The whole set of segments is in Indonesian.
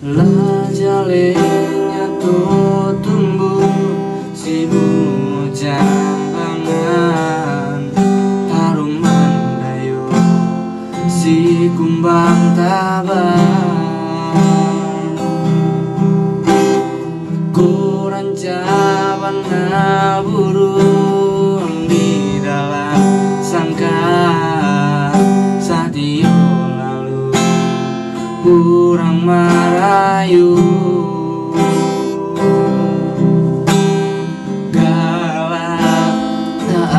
Lajalenya tuh tumbuh si bunga jambangan, harum mendayu si kumbang tabang. Kurang cabana burung di dalam sangkar, saat iyo lalu kurang merayu. Galak tak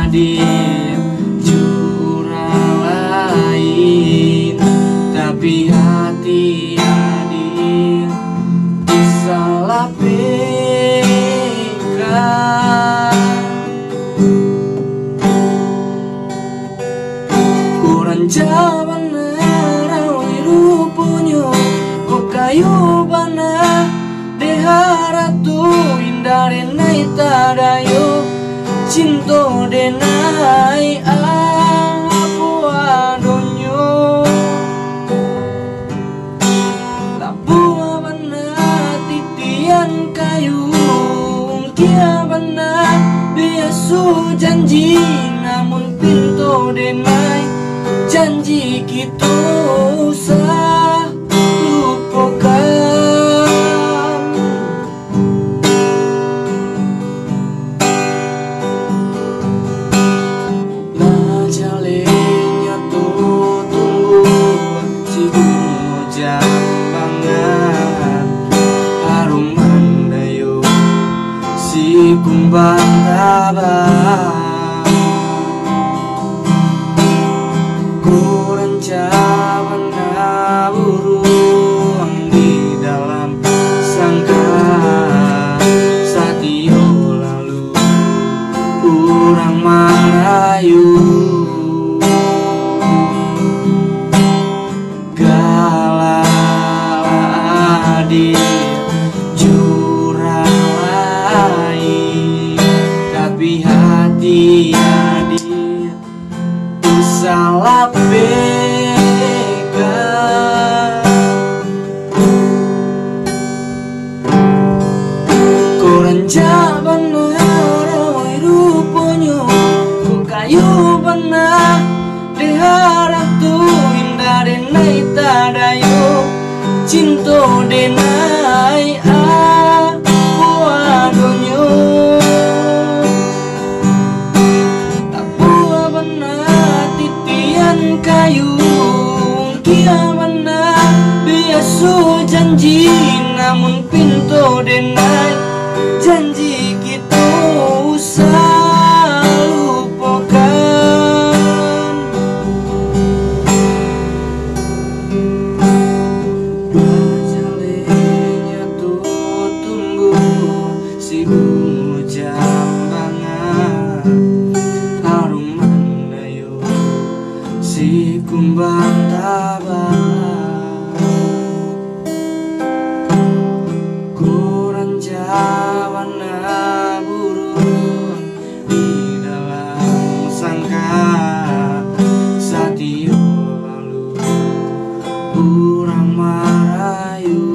adil jurang lain, tapi hati adil salah pegang. Kurang jaman rawi rupunyo kayu bana deharatu indah denai tadayo cinto denai aku adonyo labua bana titian kayu kia bana biasu janji namun pinto denai janji kita usah kumbang tabang. Kurang cabana burung di dalam sangkar, saat iyo lalu kurang merayu. Galak adil tapi hati adil salah pegang. Kurang jaban rawi ruponyo ku kayu bana diharap tu indah denai tadayo cinto denai aku adonyo kayu kia mana biasu janji namun pinto denai janji kita usah lupakan. Lajalenya tuh tumbuh si bunga jambangan, harum mendayu si kumbang tabang. Kurang jawana burung di dalam sangkar, saat iyo lalu kurang merayu.